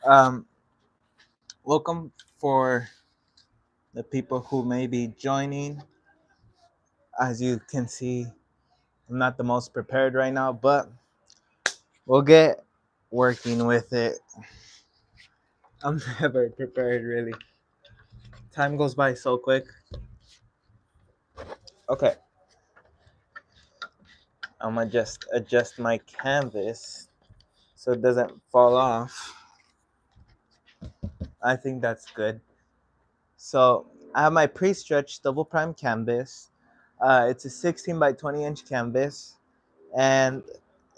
Um, Welcome for the people who may be joining. As you can see, I'm not the most prepared right now, but we'll get working with it. I'm never prepared, really. Time goes by so quick. Okay, I'm gonna just adjust my canvas so it doesn't fall off. I think that's good. So I have my pre-stretched double prime canvas. It's a 16 by 20 inch canvas, and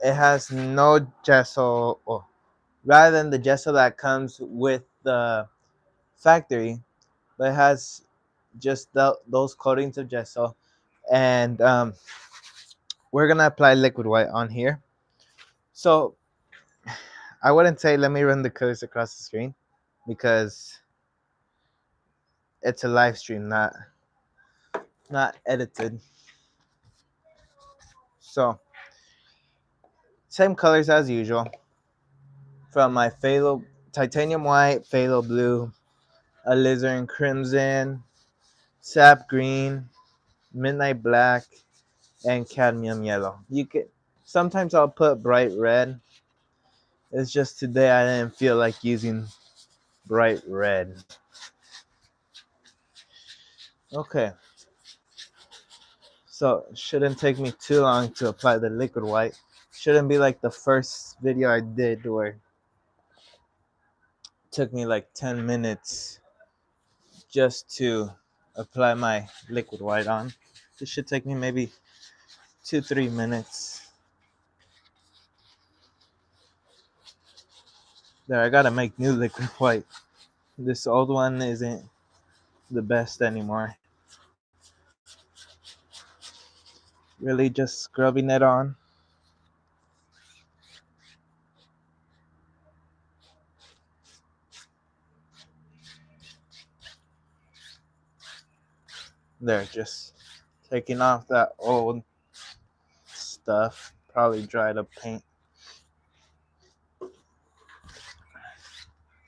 it has no gesso, or rather than the gesso that comes with the factory, but it has just those coatings of gesso. And we're gonna apply liquid white on here. So I wouldn't say let me run the colors across the screen because it's a live stream, not edited. So same colors as usual from my phthalo titanium white, phthalo blue, alizarin crimson, sap green, midnight black, and cadmium yellow. You can sometimes I'll put bright red. It's just today I didn't feel like using bright red. Okay, so it shouldn't take me too long to apply the liquid white. Shouldn't be like the first video I did where it took me like 10 minutes just to apply my liquid white on. This should take me maybe 2-3 minutes. There, I gotta make new liquid white. This old one isn't the best anymore. Really just scrubbing it on. There, just taking off that old stuff. Probably dried up paint.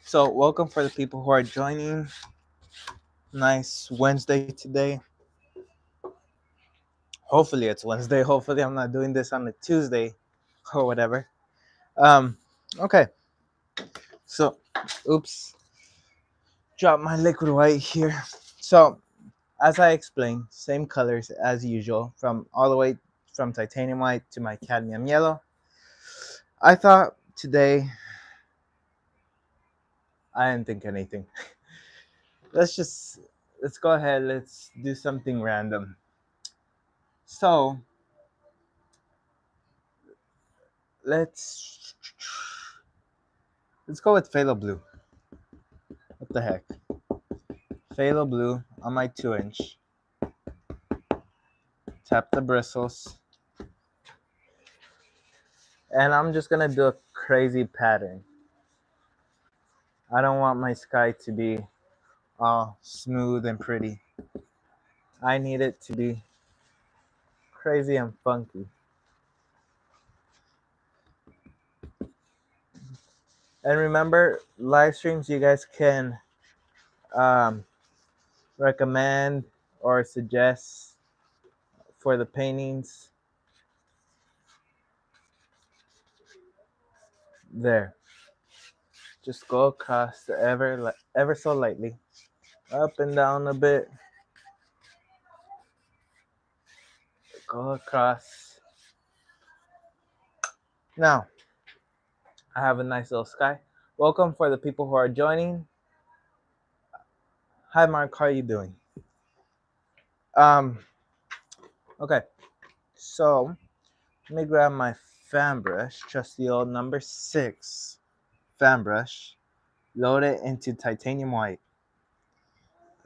So, welcome for the people who are joining. Nice Wednesday today. Hopefully, it's Wednesday. Hopefully, I'm not doing this on a Tuesday or whatever. Um, okay. So, oops. Drop my liquid white here. So, as I explained, same colors as usual from all the way from titanium white to my cadmium yellow. I thought today I didn't think anything. Let's go ahead. Let's do something random. So let's let's go with phthalo blue. What the heck? Phthalo blue on my 2 inch. Tap the bristles, and I'm just gonna do a crazy pattern. I don't want my sky to be all smooth and pretty. I need it to be crazy and funky. And remember, live streams, you guys can um, recommend or suggest for the paintings. There, just go across ever so lightly, up and down a bit. Go across. Now, I have a nice little sky. Welcome for the people who are joining. Hi, Mark. How are you doing? Um. Okay. So let me grab my fan brush, trusty old number 6 fan brush. Load it into titanium white.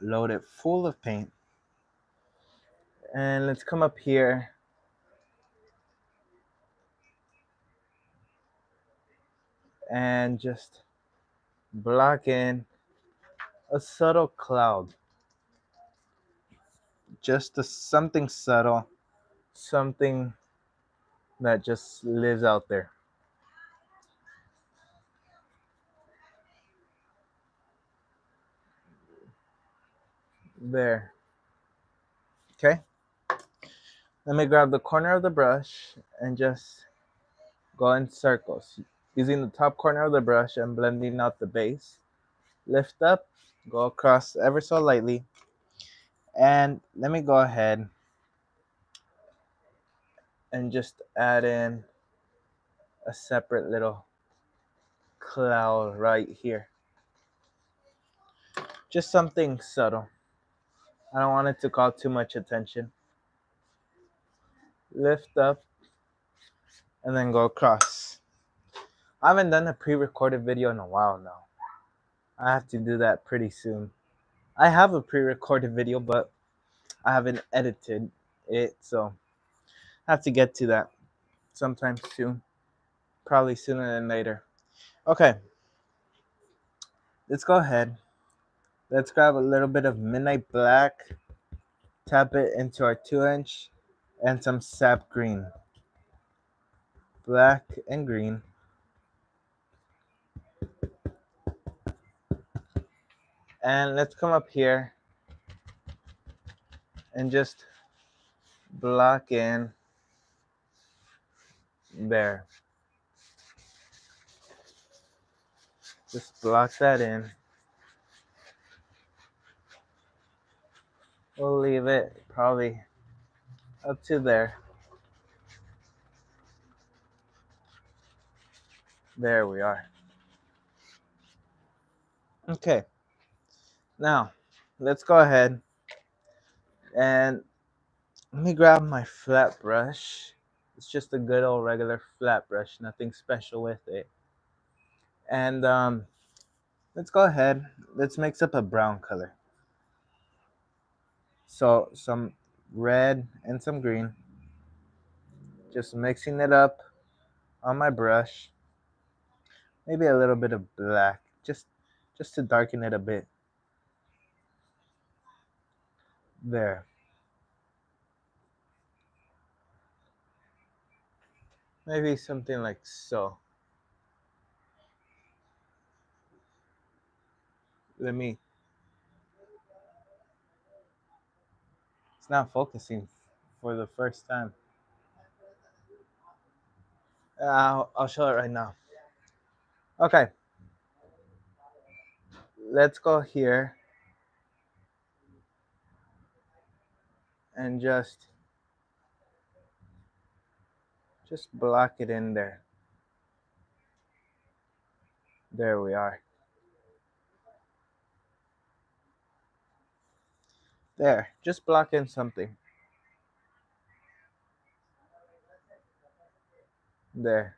Load it full of paint. And let's come up here and just block in a subtle cloud. Just something subtle, something that just lives out there. There. Okay. Let me grab the corner of the brush and just go in circles, using the top corner of the brush and blending out the base. Lift up, go across ever so lightly, and let me go ahead and just add in a separate little cloud right here. Just something subtle. I don't want it to call too much attention. Lift up and then go across. I haven't done a pre-recorded video in a while now. I have to do that pretty soon. I have a pre-recorded video, but I haven't edited it, so I have to get to that sometime soon. Probably sooner than later. Okay, let's go ahead. Let's grab a little bit of Midnight Black, tap it into our 2-inch, and some sap green. Black and green. And let's come up here and just block in there. Just block that in. We'll leave it probably up to there. There we are. Okay. Now, let's go ahead and let me grab my flat brush. It's just a good old regular flat brush, nothing special with it. And let's go ahead. Let's mix up a brown color. So some red and some green. Just mixing it up on my brush. Maybe a little bit of black, just to darken it a bit. There. Maybe something like so. Let me. It's not focusing for the first time. I'll show it right now. Okay. Let's go here and just block it in there. There we are. There. Just block in something. There.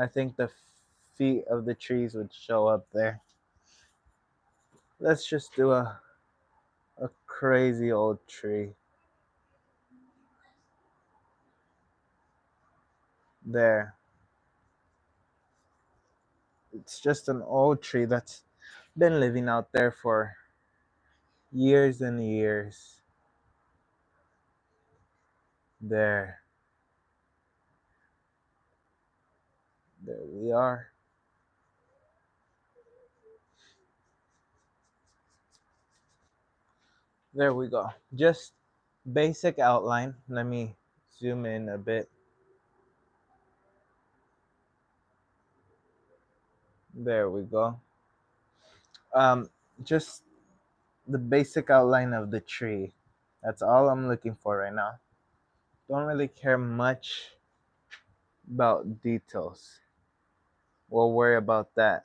I think the feet of the trees would show up there. Let's just do a crazy old tree. There. It's just an old tree that's been living out there for years and years. There. There we are. There we go. Just basic outline. Let me zoom in a bit. There we go. Just the basic outline of the tree. That's all I'm looking for right now. Don't really care much about details. We'll worry about that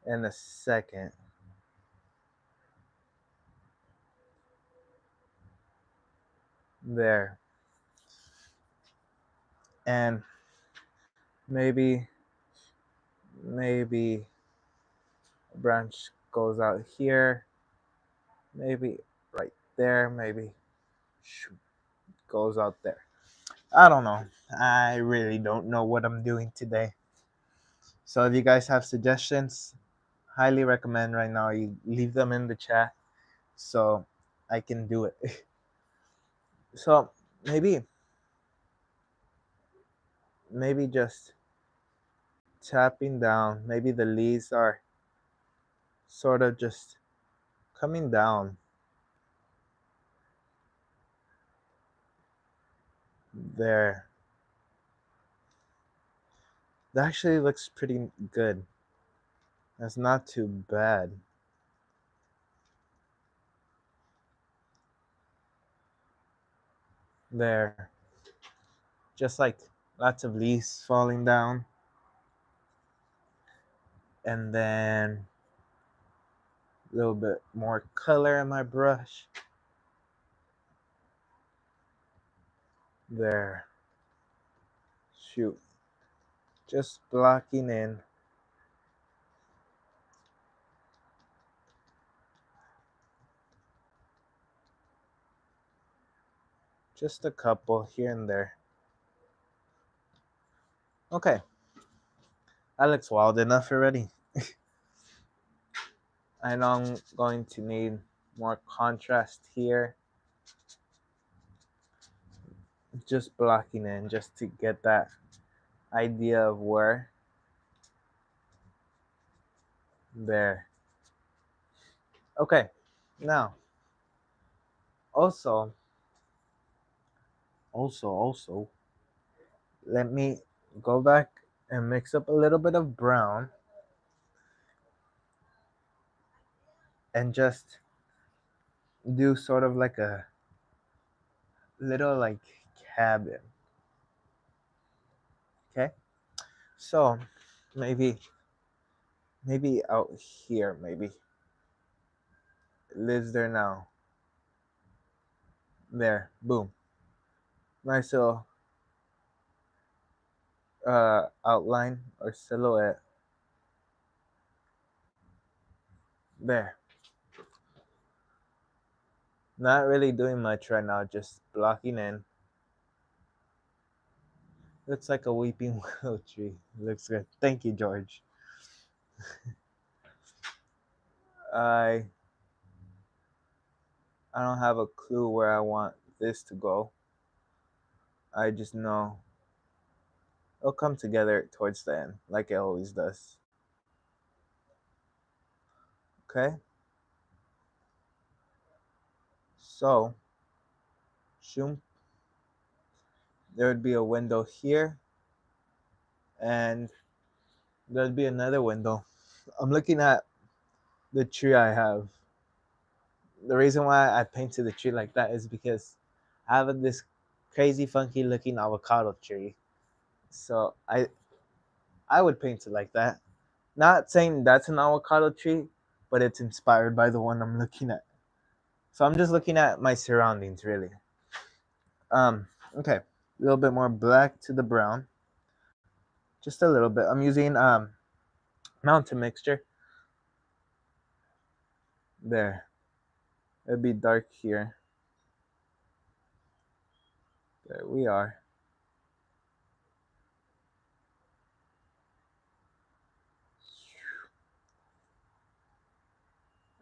in a second. There. And maybe a branch goes out here. Maybe right there. Maybe goes out there. I don't know. I really don't know what I'm doing today. So if you guys have suggestions, highly recommend right now you leave them in the chat so I can do it. So maybe just tapping down. Maybe the leaves are sort of just coming down there. That actually looks pretty good. That's not too bad. There. Just like lots of leaves falling down. And then a little bit more color in my brush. There. Shoot. Just blocking in. Just a couple here and there. Okay. That looks wild enough already. I know I'm going to need more contrast here. Just blocking in just to get that idea of where. There. Okay. Now, also, also, let me go back and mix up a little bit of brown and just do sort of like a little like cabin. Okay. So maybe out here, maybe it lives there now. There. Boom. Nice little outline or silhouette. There. Not really doing much right now, just blocking in. Looks like a weeping willow tree. Looks good. Thank you, George. I I don't have a clue where I want this to go. I just know it'll come together towards the end, like it always does. Okay? So, shoom, there would be a window here, and there'd be another window. I'm looking at the tree I have. The reason why I painted the tree like that is because I have this crazy funky looking avocado tree. So I would paint it like that. Not saying that's an avocado tree, but it's inspired by the one I'm looking at. So I'm just looking at my surroundings really. Okay. A little bit more black to the brown. Just a little bit. I'm using mountain mixture. There. It'd be dark here. There we are.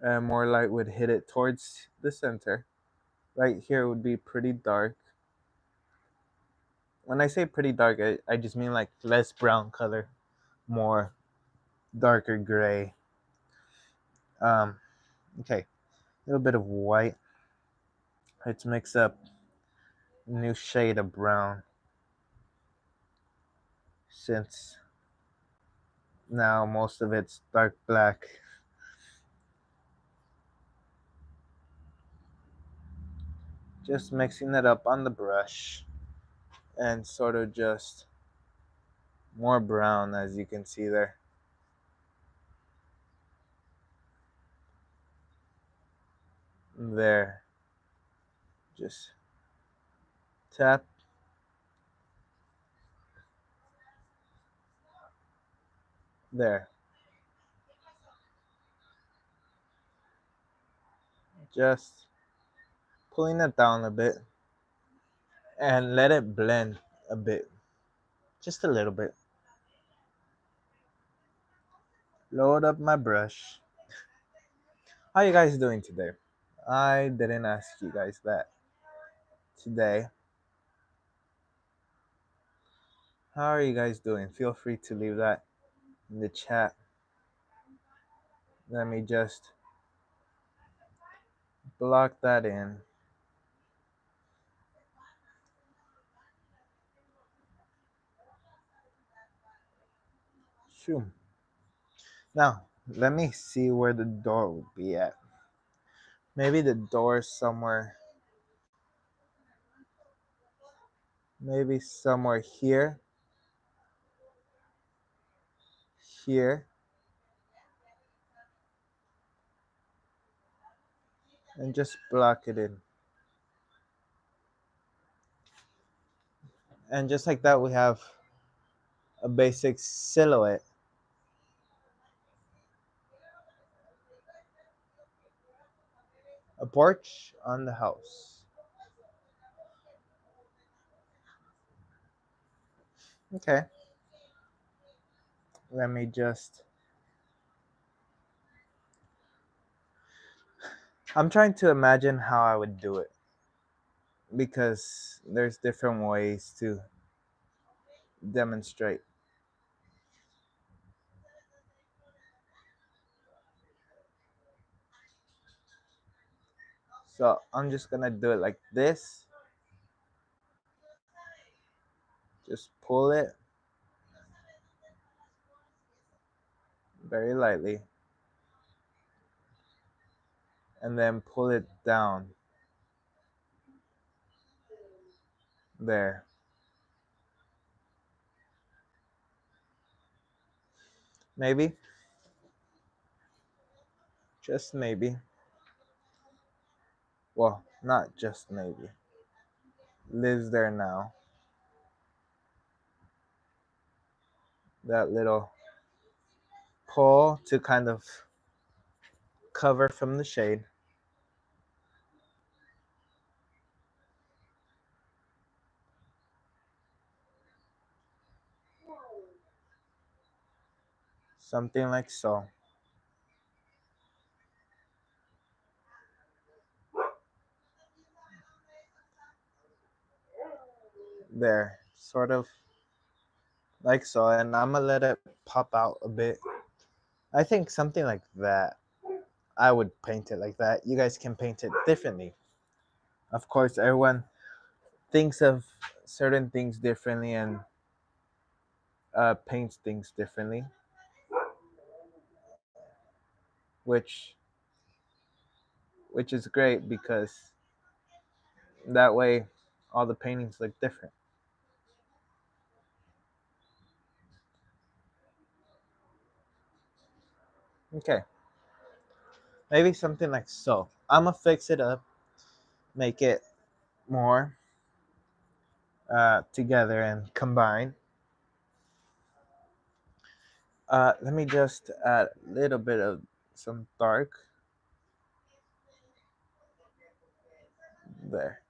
And more light would hit it towards the center. Right here would be pretty dark. When I say pretty dark, I just mean like less brown color, more darker gray. Um, okay, a little bit of white. Let's mix up a new shade of brown since now most of it's dark black. Just mixing it up on the brush and sort of just more brown as you can see there. There. Just tap. There. Just pulling it down a bit and let it blend a bit. Just a little bit. Load up my brush. How you guys doing today? I didn't ask you guys that today. How are you guys doing? Feel free to leave that in the chat. Let me just block that in. Shoo. Now, let me see where the door would be at. Maybe the door somewhere. Maybe somewhere here. Here. And just block it in. And just like that, we have a basic silhouette. A porch on the house. Okay. Let me just. I'm trying to imagine how I would do it because there's different ways to demonstrate. So I'm just gonna do it like this. Just pull it very lightly and then pull it down there. Maybe, just maybe. Well, not just maybe. Lives there now. That little pull to kind of cover from the shade. Something like so. There, sort of like so. And I'm gonna let it pop out a bit. I think something like that. I would paint it like that. You guys can paint it differently. Of course, everyone thinks of certain things differently and paints things differently, which which is great because that way all the paintings look different. Okay, maybe something like so. I'm gonna fix it up, make it more together and combine. Let me just add a little bit of some dark there.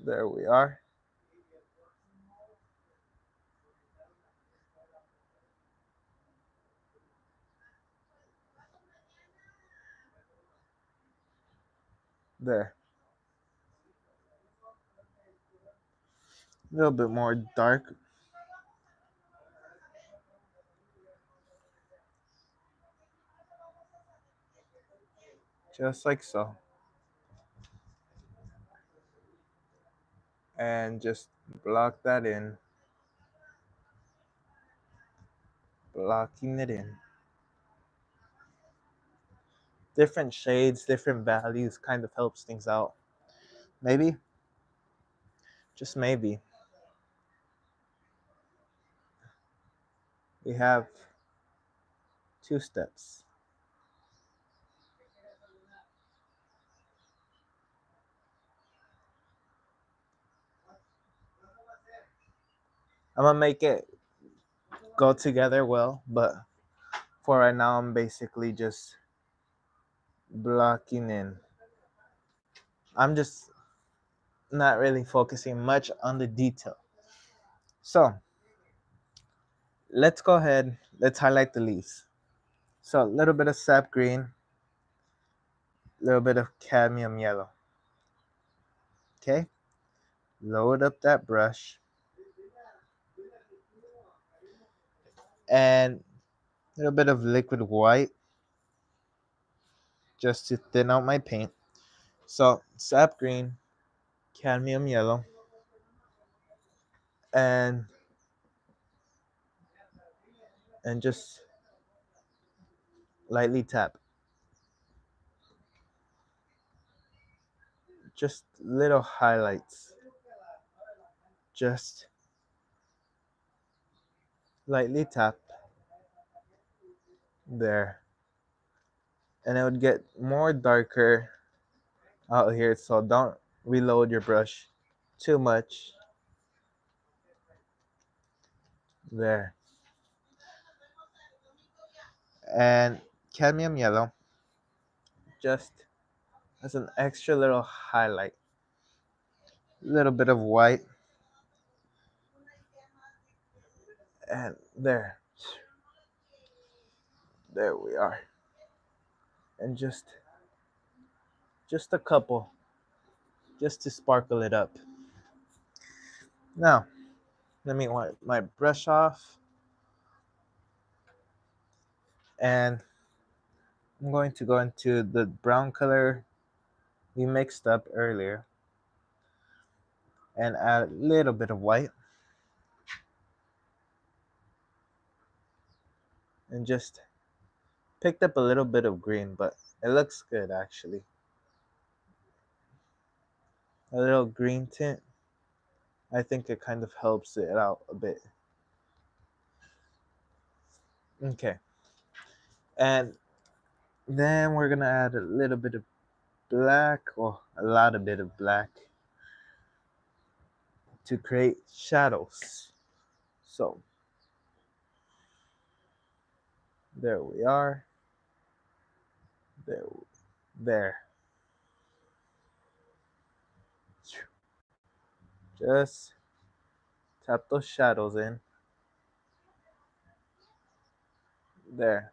There we are. There. A little bit more dark, just like so. And just block that in, blocking it in. Different shades, different values kind of helps things out. Maybe, just maybe, we have two steps. I'm gonna make it go together well, but for right now, I'm basically just blocking in. I'm just not really focusing much on the detail. So let's go ahead, let's highlight the leaves. So a little bit of sap green, a little bit of cadmium yellow. Okay, load up that brush and a little bit of liquid white just to thin out my paint. So sap green, cadmium yellow, and just lightly tap. Just little highlights. Just lightly tap there. And it would get more darker out here, so don't reload your brush too much. There. And cadmium yellow, just as an extra little highlight. Little bit of white, and there we are. And just a couple, just to sparkle it up. Now, let me wipe my brush off, and I'm going to go into the brown color we mixed up earlier and add a little bit of white and just picked up a little bit of green, but it looks good actually. A little green tint, I think it kind of helps it out a bit. Okay, and then we're gonna add a little bit of black, or a lot of bit of black, to create shadows. So there we are. There. Just tap those shadows in. There.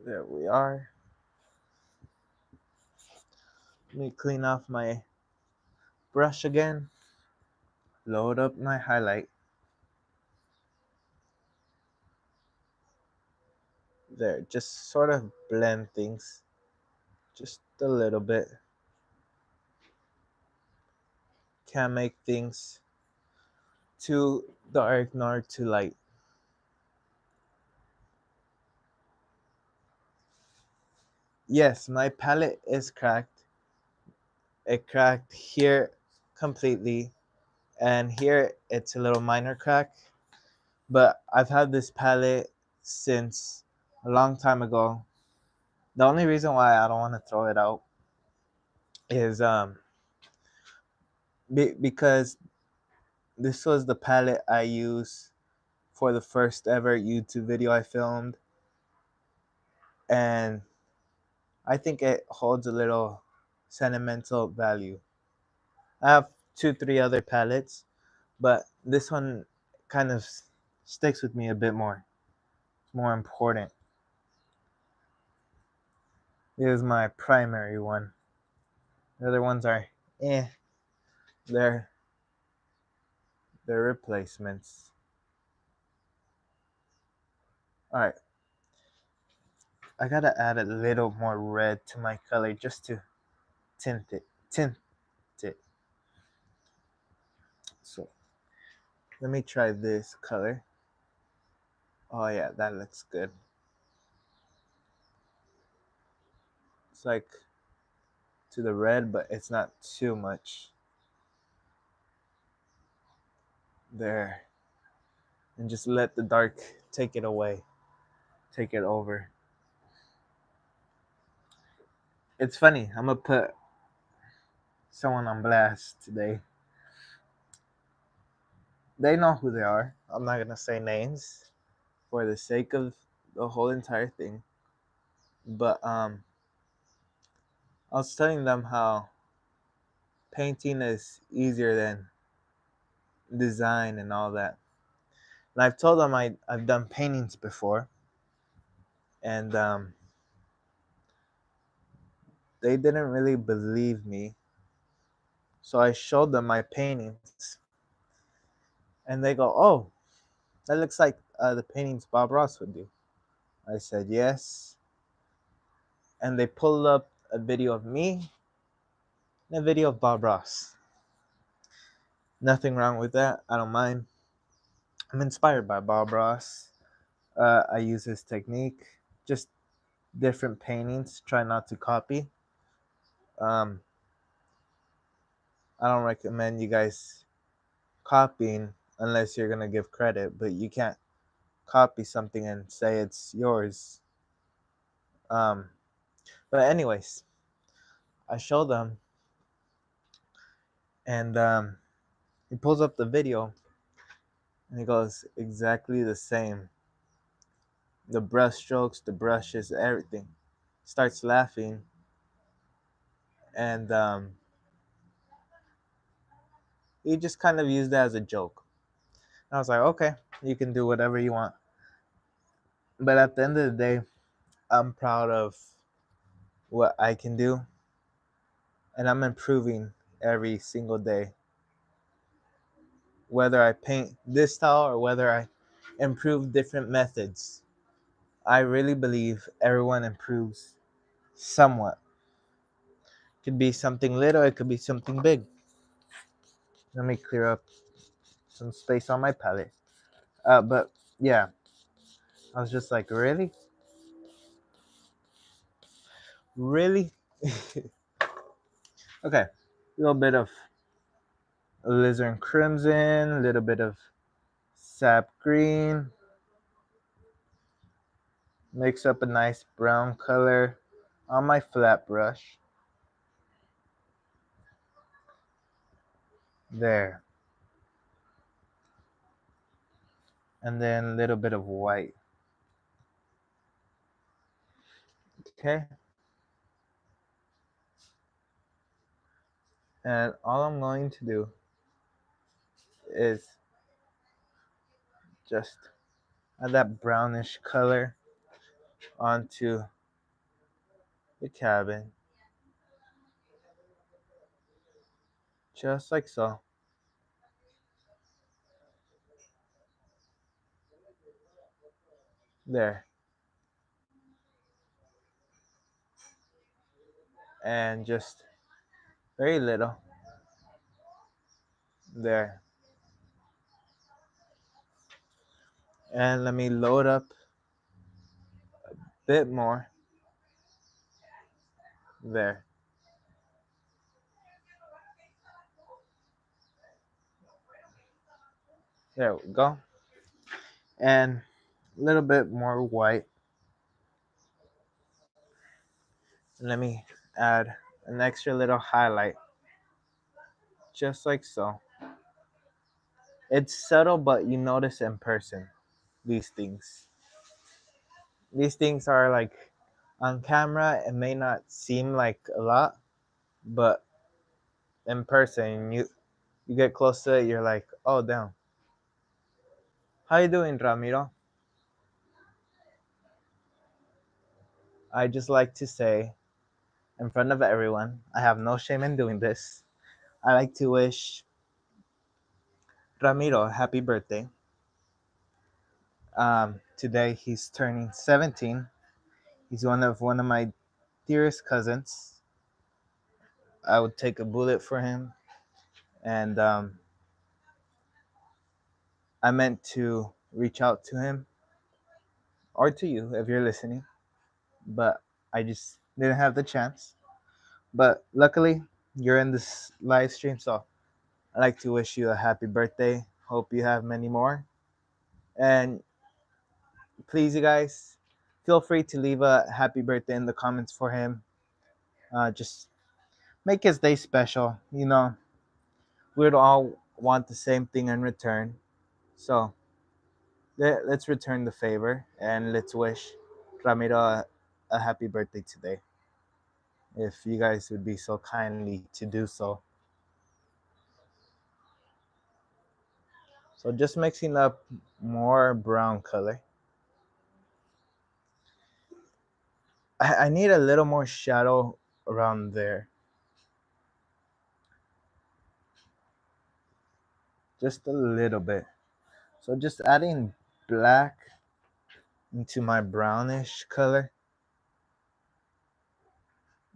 There we are. Let me clean off my brush again. Load up my highlight. There. Just sort of blend things. Just a little bit. Can't make things too dark nor too light. Yes, my palette is cracked. It cracked here completely, and here it's a little minor crack. But I've had this palette since a long time ago. The only reason why I don't want to throw it out is because this was the palette I used for the first ever YouTube video I filmed, and I think it holds a little sentimental value. I have 2, 3 other palettes, but this one kind of sticks with me a bit more. It's more important. It is my primary one. The other ones are they're replacements. Alright. I gotta add a little more red to my color just to tint it. So let me try this color. Oh yeah, that looks good. It's like to the red, but it's not too much. There. And just let the dark take it away. Take it over. It's funny, I'm gonna put someone on blast today. They know who they are. I'm not gonna say names for the sake of the whole entire thing. But I was telling them how painting is easier than design and all that. And I've told them I've done paintings before, and they didn't really believe me So I showed them my paintings, and they go, "Oh, that looks like the paintings Bob Ross would do." I said, "Yes." And they pulled up a video of me and a video of Bob Ross. Nothing wrong with that. I don't mind. I'm inspired by Bob Ross. I use his technique, just different paintings. Try not to copy. Um, I don't recommend you guys copying unless you're gonna give credit, but you can't copy something and say it's yours. Um, but anyways, I show them, and he pulls up the video, and he goes exactly the same. The brush strokes, the brushes, everything. Starts laughing, and he just kind of used that as a joke. And I was like, okay, you can do whatever you want. But at the end of the day, I'm proud of what I can do, and I'm improving every single day. Whether I paint this style or whether I improve different methods, I really believe everyone improves somewhat. It could be something little, it could be something big. Let me clear up some space on my palette. But yeah, I was just like, really? Really? Okay, a little bit of alizarin crimson, a little bit of sap green. Mix up a nice brown color on my flat brush. There. And then a little bit of white. Okay. And all I'm going to do is just add that brownish color onto the cabin. Just like so. There. And just very little. There. And let me load up a bit more. There. There we go. And a little bit more white. Let me add an extra little highlight. Just like so. It's subtle, but you notice in person these things. These things are like on camera, it may not seem like a lot, but in person, you get close to it, you're like, oh damn. How you doing, Ramiro? I just like to say in front of everyone, I have no shame in doing this. I like to wish Ramiro happy birthday. Today he's turning 17. He's one of my dearest cousins. I would take a bullet for him, and I meant to reach out to him or to you if you're listening, but I just didn't have the chance. But luckily, you're in this live stream, so I'd like to wish you a happy birthday. Hope you have many more. And please, you guys, feel free to leave a happy birthday in the comments for him. Just make his day special. We'd all want the same thing in return. So let's return the favor and let's wish Ramiro a happy birthday today. If you guys would be so kindly to do so. So just mixing up more brown color. I need a little more shadow around there. just a little bit. So just adding black into my brownish color.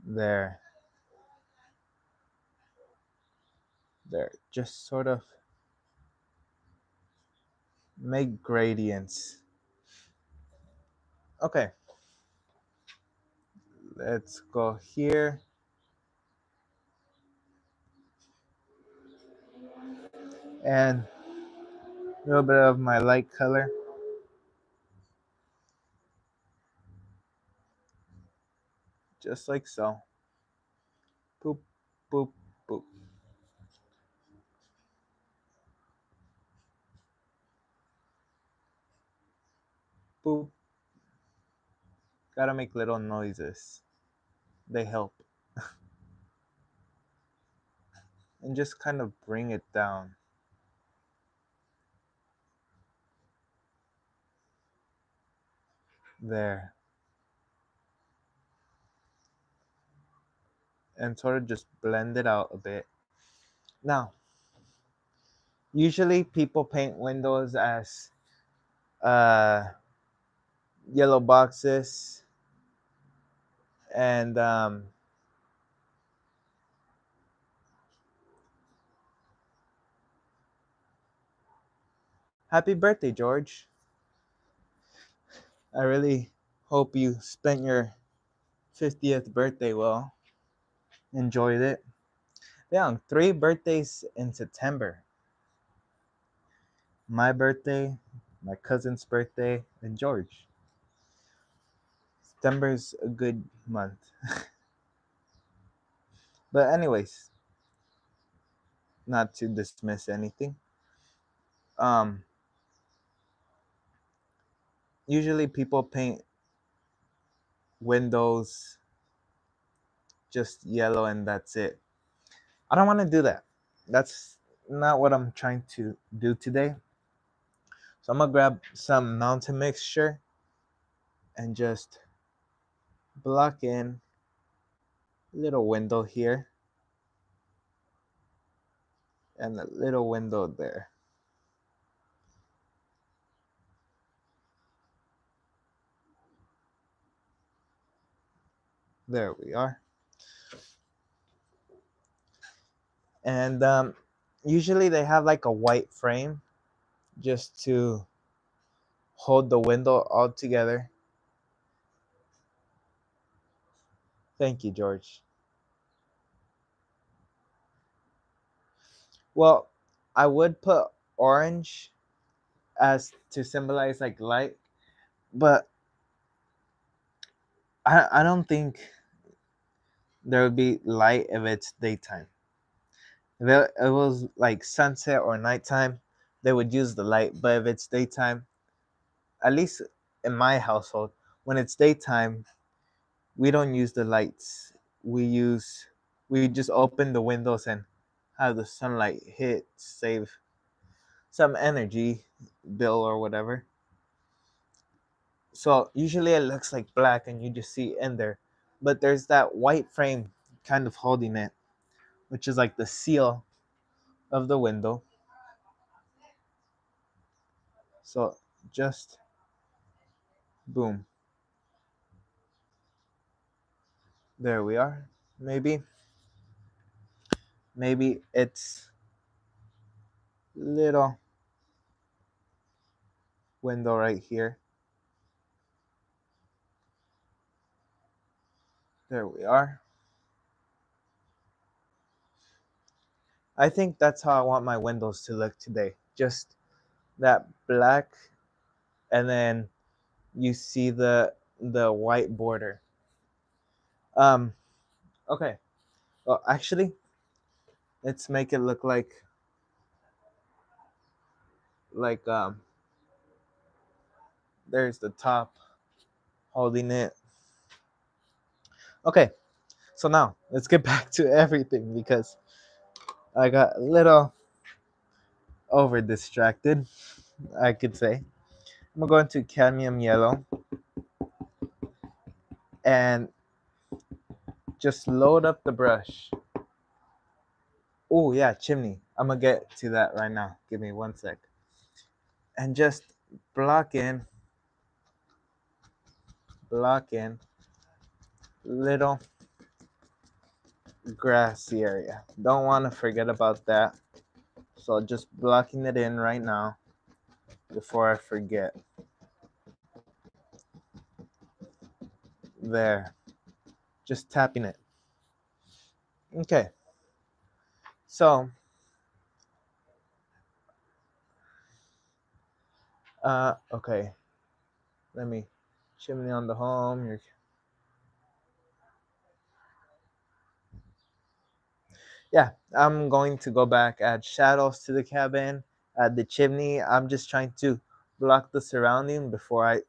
There. There. Just sort of make gradients. Okay. Let's go here. And a little bit of my light color. Just like so. Boop, boop, boop. Boop. Gotta make little noises. They help. And just kind of bring it down. There. And sort of just blend it out a bit. Now, usually people paint windows as uh, yellow boxes and happy birthday, George. I really hope you spent your 50th birthday well. Enjoyed it. Yeah, 3 birthdays in September. My birthday, my cousin's birthday, and George. September's a good month. But anyways, not to dismiss anything. Um, Usually people paint windows just yellow and that's it. I don't want to do that. That's not what I'm trying to do today. So I'm gonna grab some mountain mixture and just block in a little window here and a little window there. There we are. And usually they have like a white frame just to hold the window all together. Thank you, George. Well, I would put orange as to symbolize like light, but I don't think there would be light if it's daytime. If it was like sunset or nighttime, they would use the light. But if it's daytime, at least in my household, when it's daytime, we don't use the lights. We just open the windows and have the sunlight hit, save some energy bill or whatever. So usually it looks like black and you just see in there. But there's that white frame kind of holding it, which is like the seal of the window. So just boom. There we are. Maybe it's little window right here. There we are. I think that's how I want my windows to look today. Just that black and then you see the white border. Um okay. Well, actually, let's make it look like there's the top holding it. Okay. So now, let's get back to everything because I got a little over distracted, I could say. I'm going to cadmium yellow and just load up the brush. Oh yeah, chimney. I'm gonna get to that right now. Give me 1 sec. And just block in, little grassy area. Don't want to forget about that. So just blocking it in right now before I forget. There. Just tapping it. Okay. So okay. Let me chimney on the home. Yeah, I'm going to go back, add shadows to the cabin, add the chimney. I'm just trying to block the surrounding before I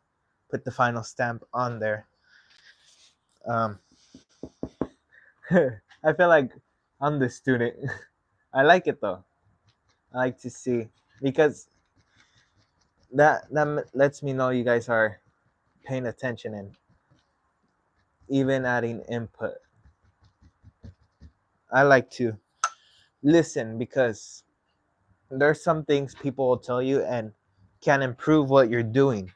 put the final stamp on there. Um, I feel like I'm the student. I like it though. I like to see because that lets me know you guys are paying attention and even adding input. I like to listen because there's some things people will tell you and can improve what you're doing.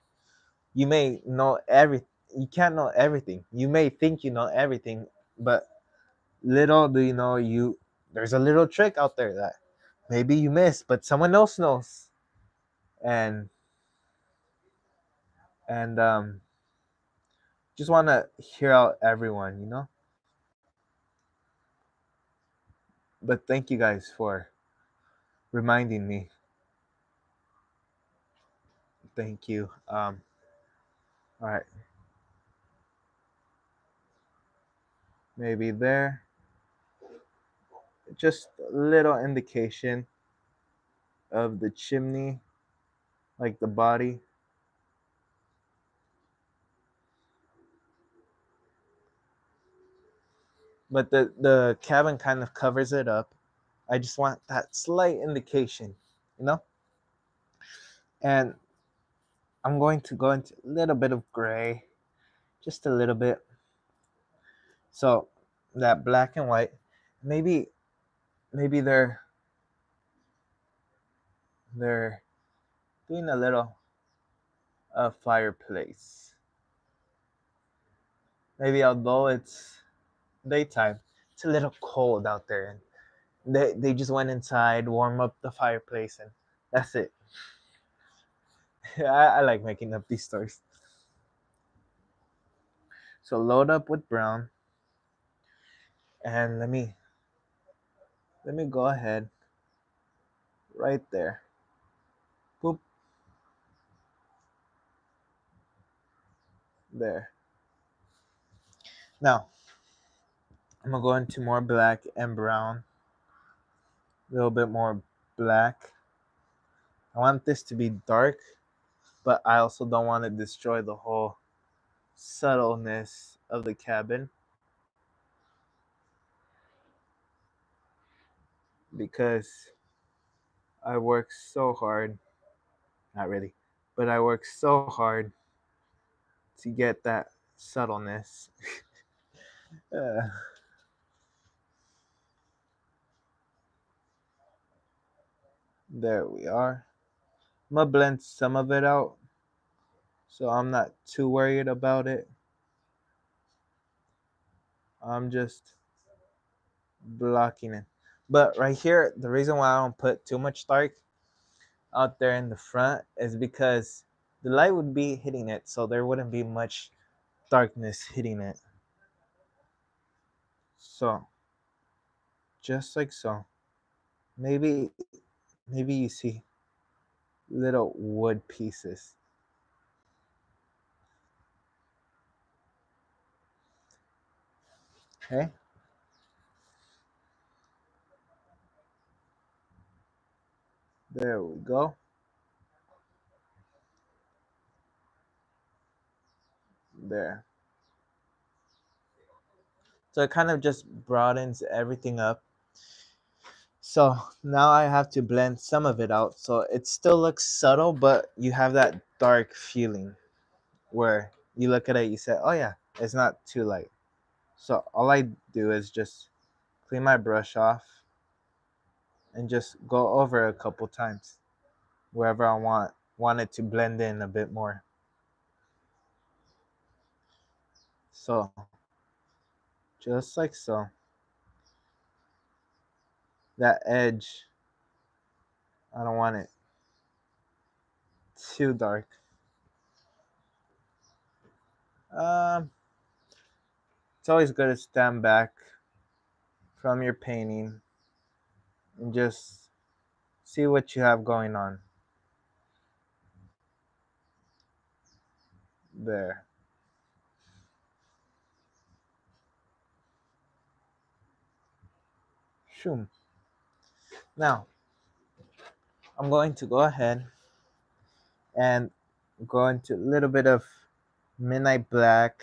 You may know every you can't know everything. You may think you know everything, but little do you know there's a little trick out there that maybe you missed, but someone else knows. And just want to hear out everyone. But thank you guys for reminding me. Thank you. All right, maybe there. Just a little indication of the chimney, like the body. But the cabin kind of covers it up. I just want that slight indication, you know? And I'm going to go into a little bit of gray, just a little bit. So that black and white, maybe they're doing a little fireplace. Maybe although it's daytime, it's a little cold out there, and they just went inside, warm up the fireplace, and that's it. I like making up these stories. So load up with brown, and let me go ahead right there. Boop, there. Now I'm gonna go into more black and brown, a little bit more black. I want this to be dark, but I also don't want to destroy the whole subtleness of the cabin because I work so hard. Not really, but I work so hard to get that subtleness. uh, there we are. I'm gonna blend some of it out, so I'm not too worried about it. I'm just blocking it. But right here, the reason why I don't put too much dark out there in the front is because the light would be hitting it, so there wouldn't be much darkness hitting it. So just like so. Maybe you see little wood pieces. Okay? There we go. There. So it kind of just broadens everything up. So now I have to blend some of it out. So it still looks subtle, but you have that dark feeling where you look at it, you say, oh yeah, it's not too light. So all I do is just clean my brush off and just go over a couple times wherever I want it to blend in a bit more. So just like so. That edge, I don't want it too dark. Um, it's always good to stand back from your painting and just see what you have going on. There. Shoom. Now, I'm going to go ahead and go into a little bit of midnight black.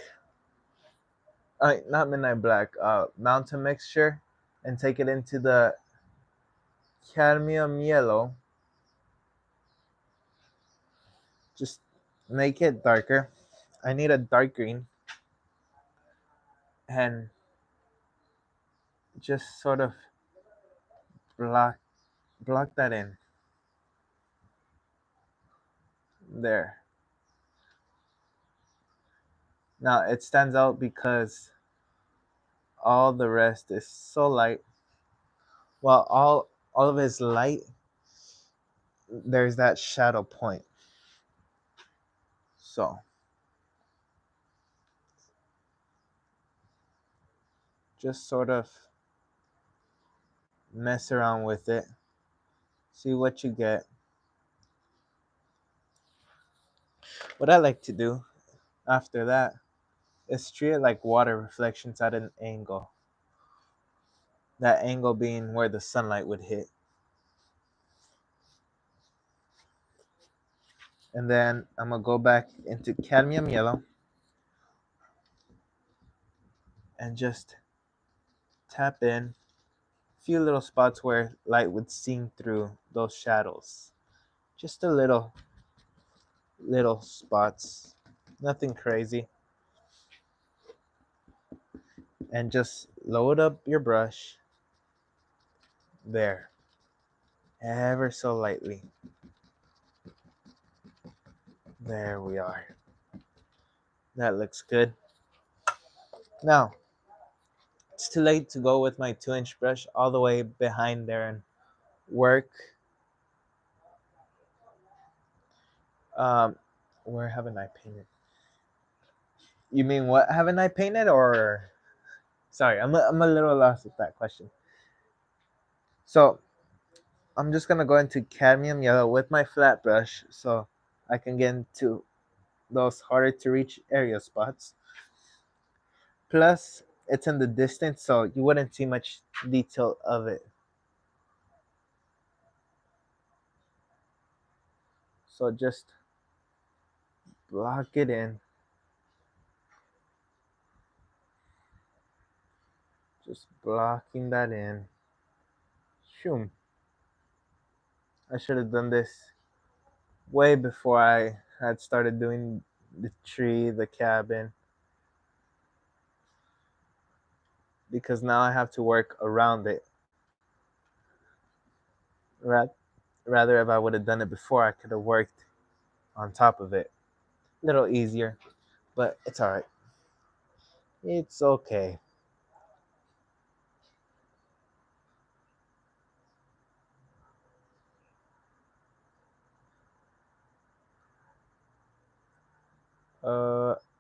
Not midnight black. Mountain mixture, and take it into the cadmium yellow. Just make it darker. I need a dark green, and just sort of block that in there. Now it stands out because all the rest is so light. While all of it is light, there's that shadow point. So just sort of mess around with it, see what you get. What I like to do after that is treat it like water reflections at an angle. That angle being where the sunlight would hit. And then I'm gonna go back into cadmium yellow and just tap in a few little spots where light would seam through those shadows. Just a little spots. Nothing crazy. And just load up your brush there. Ever so lightly. There we are. That looks good. Now, it's too late to go with my 2-inch brush all the way behind there and work. Um, where haven't I painted? You mean what haven't I painted, or sorry, I'm a little lost with that question. So I'm just gonna go into cadmium yellow with my flat brush so I can get into those harder to reach area spots. Plus, it's in the distance, so you wouldn't see much detail of it. So just block it in. Just blocking that in. Shoom. I should have done this way before I had started doing the tree, the cabin, because now I have to work around it. Ra- Rather, if I would have done it before, I could have worked on top of it. A little easier, but it's all right. It's okay.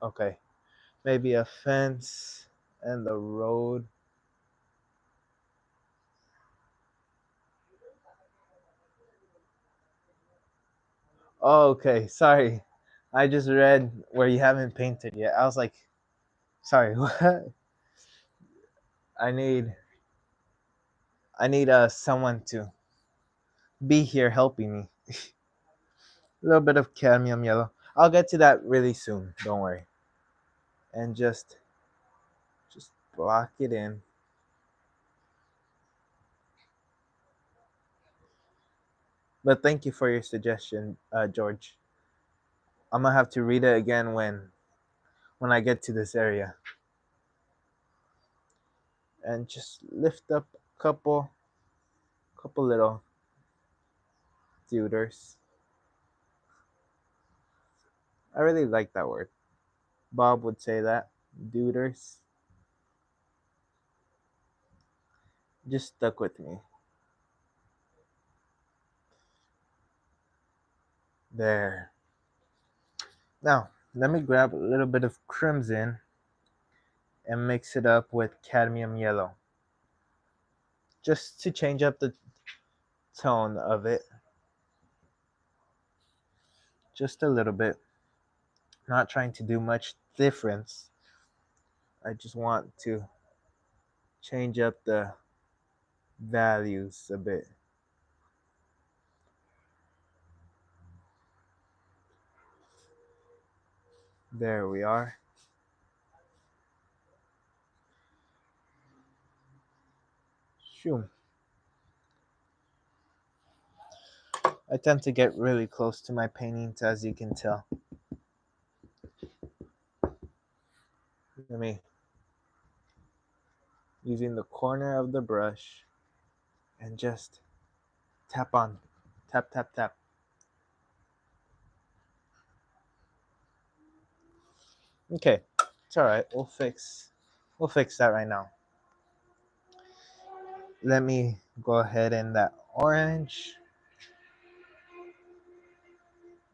Okay. Maybe a fence and the road. Oh, okay. Sorry. I just read where you haven't painted yet. I was like, sorry, what? I need someone to be here helping me. A little bit of cadmium yellow. I'll get to that really soon. Don't worry. And just block it in. But thank you for your suggestion, George. I'm gonna have to read it again when I get to this area. And just lift up a couple little deuters. I really like that word. Bob would say that. Deuters. Just stuck with me. There. Now, let me grab a little bit of crimson and mix it up with cadmium yellow. Just to change up the tone of it. Just a little bit. Not trying to do much difference. I just want to change up the values a bit. There we are. Shoo. I tend to get really close to my paintings, as you can tell. Let me, using the corner of the brush and just tap on, tap, tap, tap. Okay, it's all right. We'll fix that right now. Let me go ahead in that orange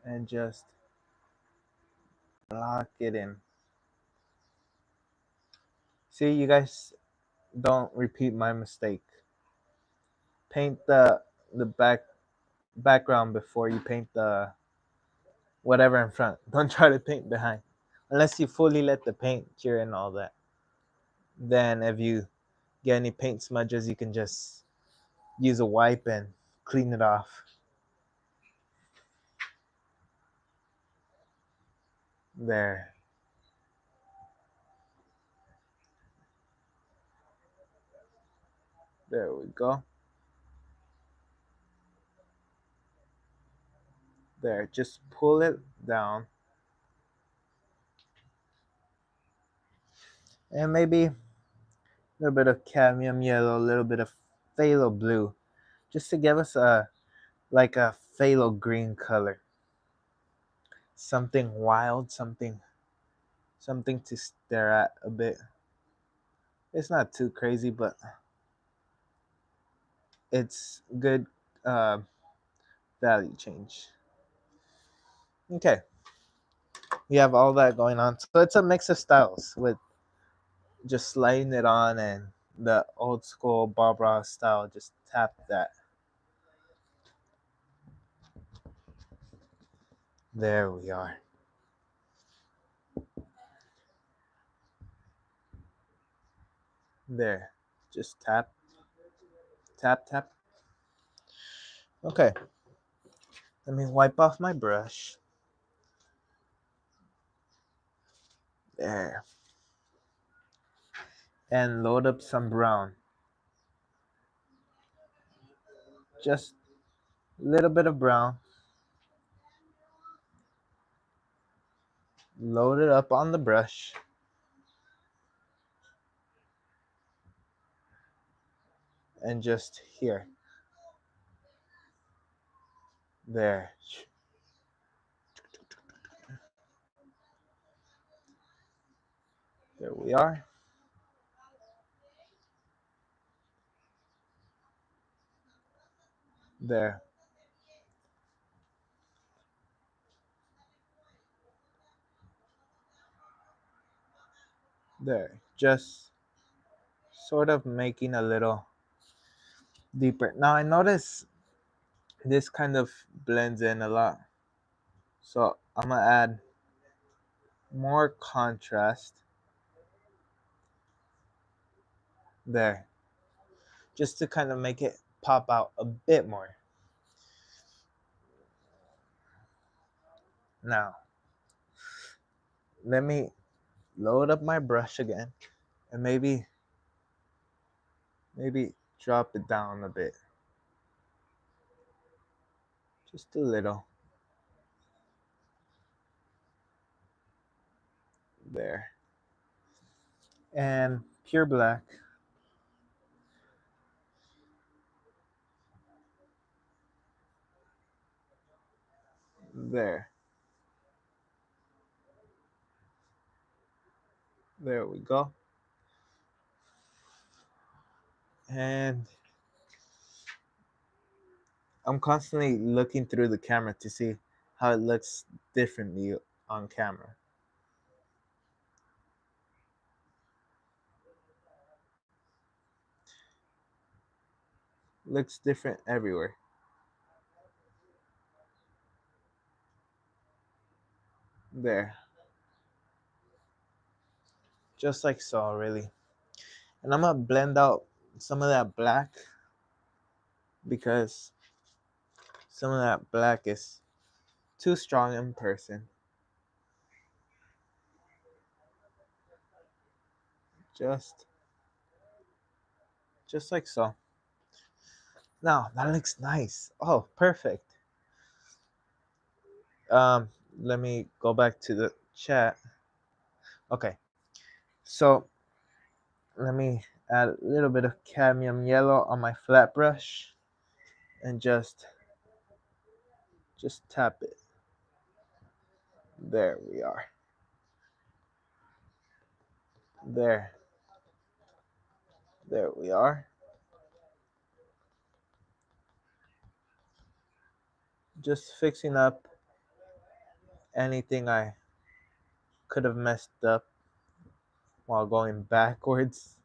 and just lock it in. See, you guys don't repeat my mistake. Paint the background before you paint the whatever in front. Don't try to paint behind. Unless you fully let the paint cure and all that. Then if you get any paint smudges, you can just use a wipe and clean it off. There. There we go. There. Just pull it down. And maybe a little bit of cadmium yellow, a little bit of phthalo blue. Just to give us a like a phthalo green color. Something wild, something to stare at a bit. It's not too crazy, but it's good uh, value change. Okay, we have all that going on. So it's a mix of styles with just sliding it on and the old school Bob Ross style. Just tap that. There we are. There. Just tap, tap, tap. Okay, let me wipe off my brush. There. And load up some brown. Just a little bit of brown. Load it up on the brush. And just here. There. There we are. There. There. Just sort of making a little deeper. Now I notice this kind of blends in a lot. So I'm gonna add more contrast there. Just to kind of make it pop out a bit more. Now, let me load up my brush again and maybe drop it down a bit. Just a little. There. And pure black. There. There we go. And I'm constantly looking through the camera to see how it looks differently on camera. Looks different everywhere. There. Just like so, really. And I'm gonna blend out some of that black because some of that black is too strong in person. Just just like so. Now that looks nice. Oh, perfect. Um, Let me go back to the chat. Okay, so let me add a little bit of cadmium yellow on my flat brush and just tap it. There we are. There. There we are. Just fixing up anything I could have messed up while going backwards.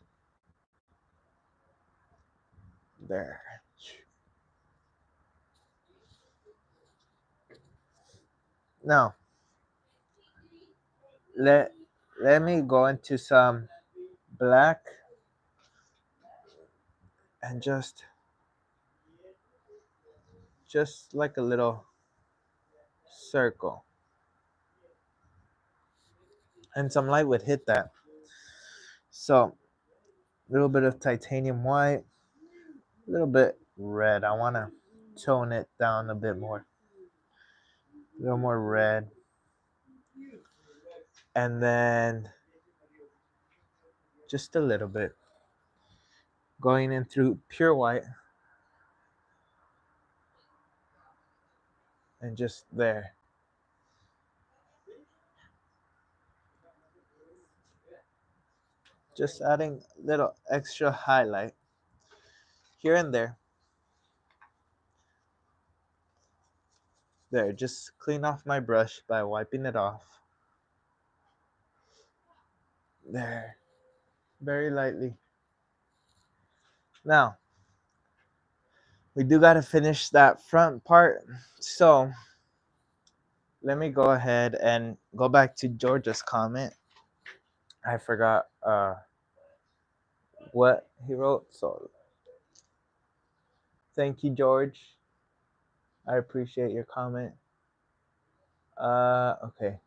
There. Now, let let me go into some black and just like a little circle. And some light would hit that. So, a little bit of titanium white, a little bit red. I want to tone it down a bit more. A little more red. And then just a little bit. Going in through pure white and just there. Just adding a little extra highlight here and there. There, just clean off my brush by wiping it off. There, very lightly. Now, we do got to finish that front part. So, let me go ahead and go back to George's comment. I forgot what he wrote. So, thank you, George. I appreciate your comment. Okay.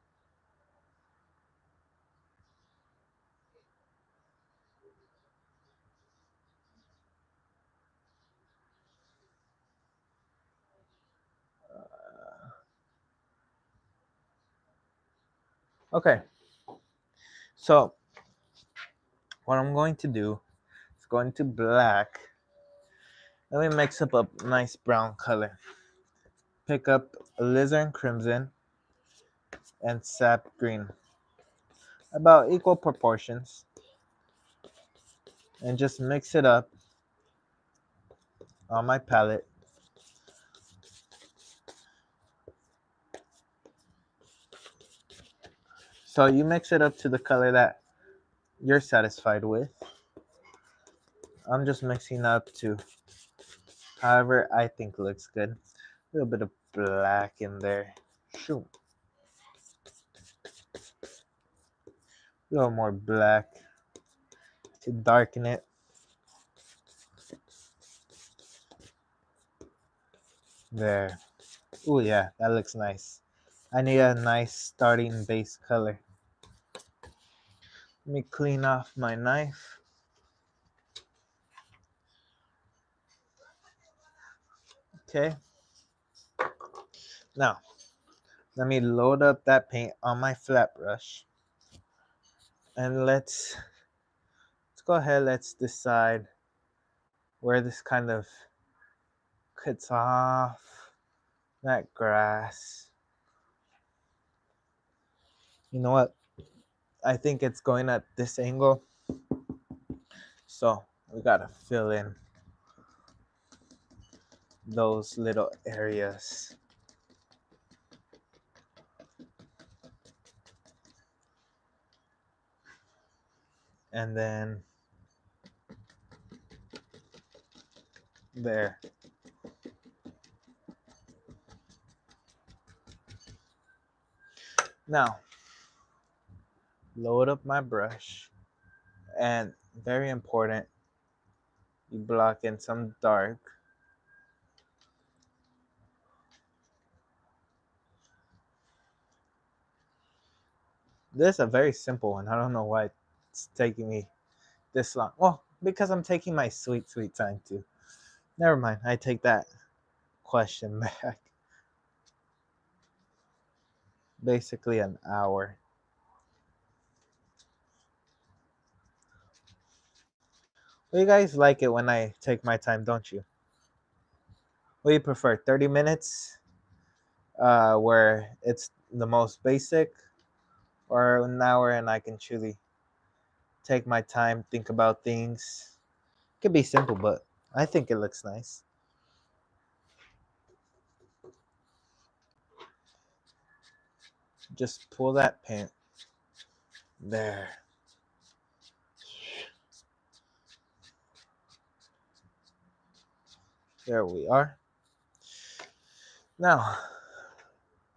Okay. So, what I'm going to do is go into black. Let me mix up a nice brown color. Pick up alizarin crimson and sap green, about equal proportions, and just mix it up on my palette. So you mix it up to the color that you're satisfied with. I'm just mixing up to however I think looks good. A little bit of black in there. Shoot. A little more black to darken it. There. Oh yeah, that looks nice. I need a nice starting base color. Let me clean off my knife. Okay. Now, let me load up that paint on my flat brush. And let's go ahead, let's decide where this kind of cuts off that grass. You know what? I think it's going at this angle. So we gotta fill in those little areas. And then there. Now, load up my brush. And very important, you block in some dark. This is a very simple one. I don't know why it's taking me this long. Well, because I'm taking my sweet, sweet time too. Never mind. I take that question back. Basically an hour. Well, you guys like it when I take my time, don't you? What do you prefer? 30 minutes, where it's the most basic, or an hour and I can truly take my time, think about things? It could be simple, but I think it looks nice. Just pull that paint. There. There we are. Now,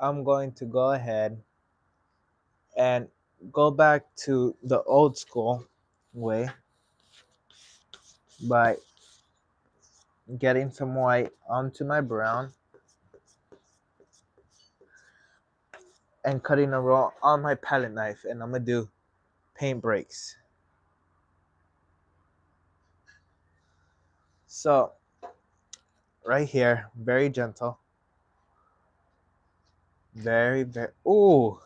I'm going to go ahead and go back to the old school way by getting some white onto my brown and cutting a roll on my palette knife, and I'm gonna do paint breaks. So right here, very gentle, very. Ooh,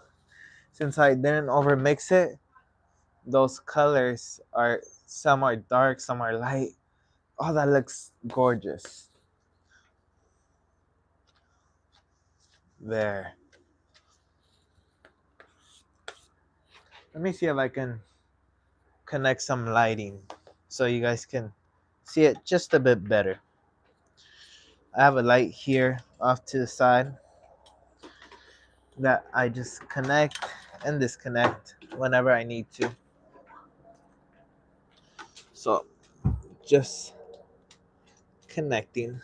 since I didn't overmix it, those colors are, some are dark, some are light. Oh, that looks gorgeous. There. Let me see if I can connect some lighting so you guys can see it just a bit better. I have a light here off to the side that I just connect and disconnect whenever I need to. So just connecting.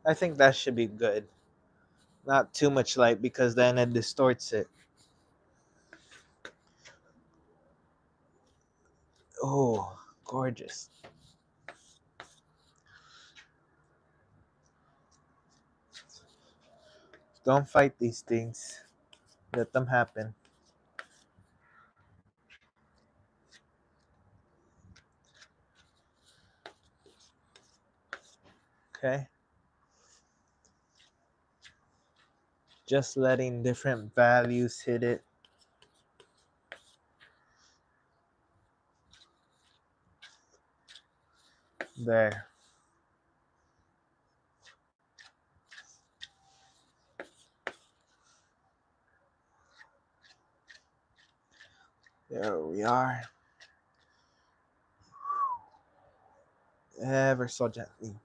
I think that should be good. Not too much light because then it distorts it. Oh, gorgeous. Don't fight these things. Let them happen. Okay? Just letting different values hit it. There. There we are. Ever so gently.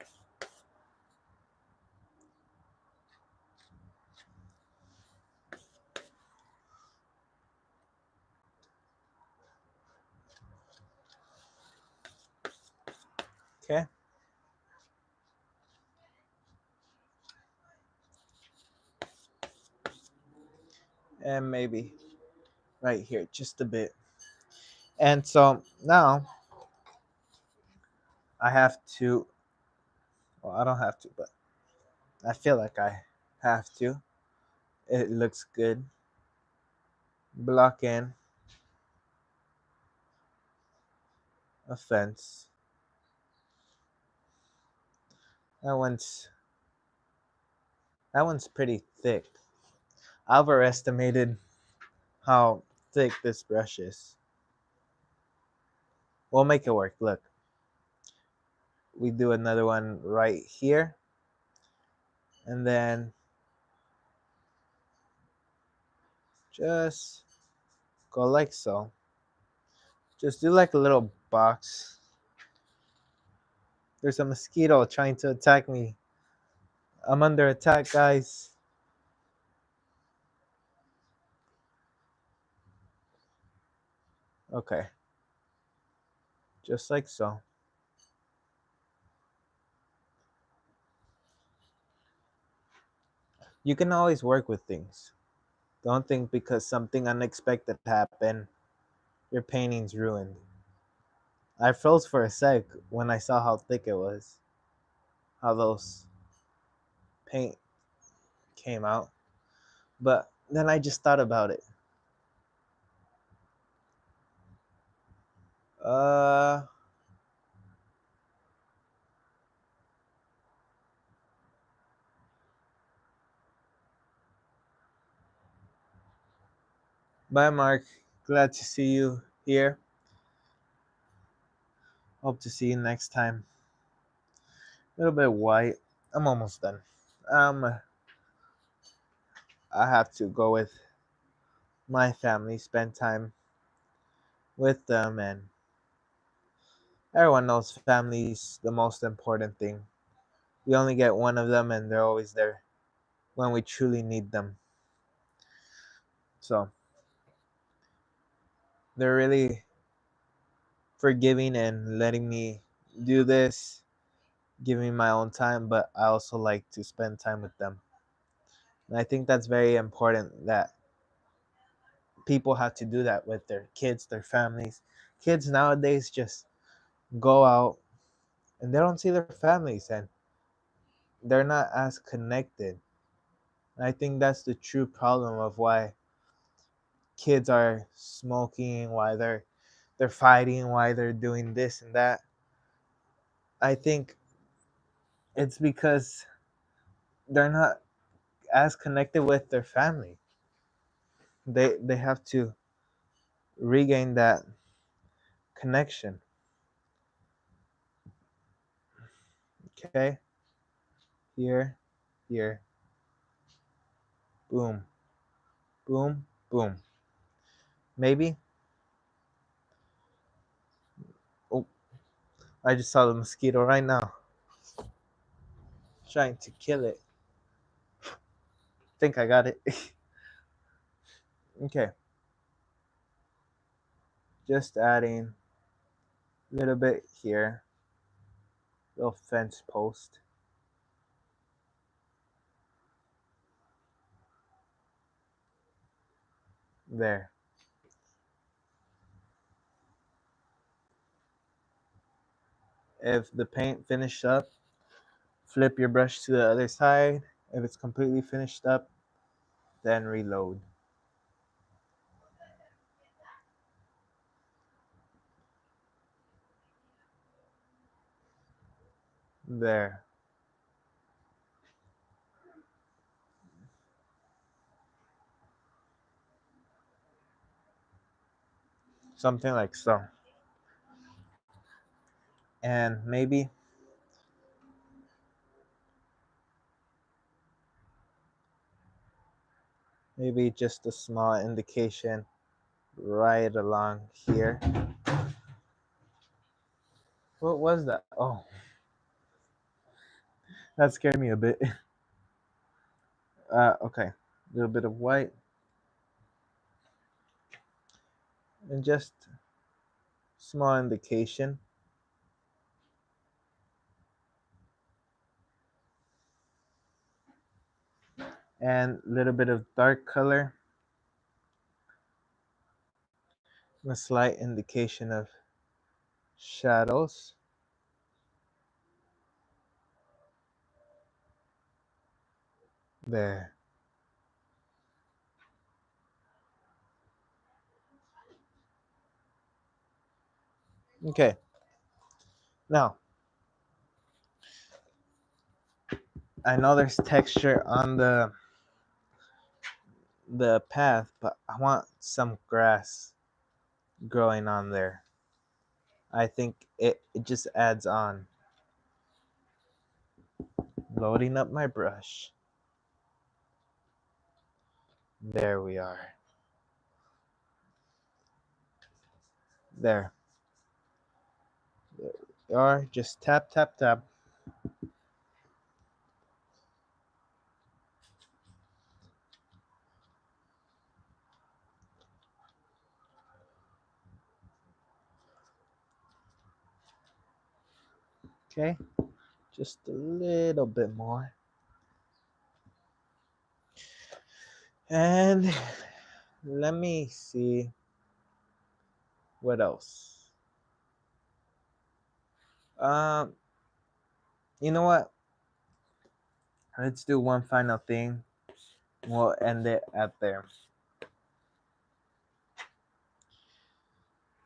Okay? And maybe right here, just a bit. And so now I have to, well, I don't have to, but I feel like I have to. It looks good. Block in a fence. That one's that one's pretty thick. I overestimated how thick this brush is. We'll make it work. Look, we do another one right here. And then just go like so. Just do like a little box. There's a mosquito trying to attack me. I'm under attack, guys. Okay, just like so. You can always work with things. Don't think because something unexpected happened, your painting's ruined. I froze for a sec when I saw how thick it was, how those paint came out. But then I just thought about it. Uh, Bye, Mark. Glad to see you here. Hope to see you next time. A little bit white. I'm almost done. Um, I have to go with my family, spend time with them, and everyone knows family's the most important thing. We only get one of them, and they're always there when we truly need them. So they're really forgiving and letting me do this, giving me my own time, but I also like to spend time with them. And I think that's very important that people have to do that with their kids, their families. Kids nowadays just go out and they don't see their families and they're not as connected. And I think that's the true problem of why kids are smoking, why they're fighting, why they're doing this and that. I think it's because they're not as connected with their family. They have to regain that connection. Okay? Here, here, boom, boom, boom. Maybe. Oh, I just saw the mosquito right now. Trying to kill it. Think I got it. Okay. Just adding a little bit here. Little fence post. There. If the paint finished up, flip your brush to the other side. If it's completely finished up, then reload. There. Something like so. And maybe just a small indication right along here. What was that? Oh, that scared me a bit. Okay. A little bit of white and just small indication and a little bit of dark color, a slight indication of shadows. There. Okay. Now, I know there's texture on the path, but I want some grass growing on there. I think it just adds on. Loading up my brush. There we are. There. There we are. Just tap, tap, tap. Okay. Just a little bit more. And let me see what else. Um, you know what? Let's do one final thing. We'll end it at there.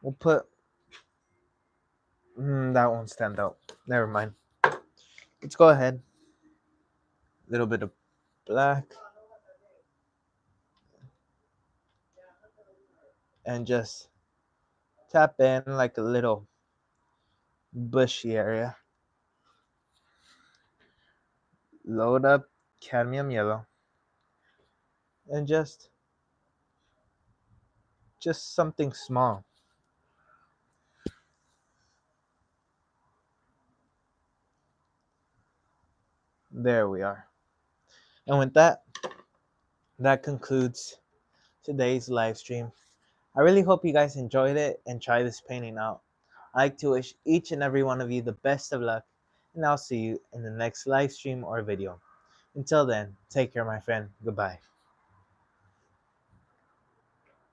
We'll put that won't stand out. Never mind. Let's go ahead. A little bit of black and just tap in like a little bushy area. Load up cadmium yellow and just something small. There we are. And with that, that concludes today's live stream. I really hope you guys enjoyed it and try this painting out. I like to wish each and every one of you the best of luck, and I'll see you in the next live stream or video. Until then, take care, my friend. Goodbye.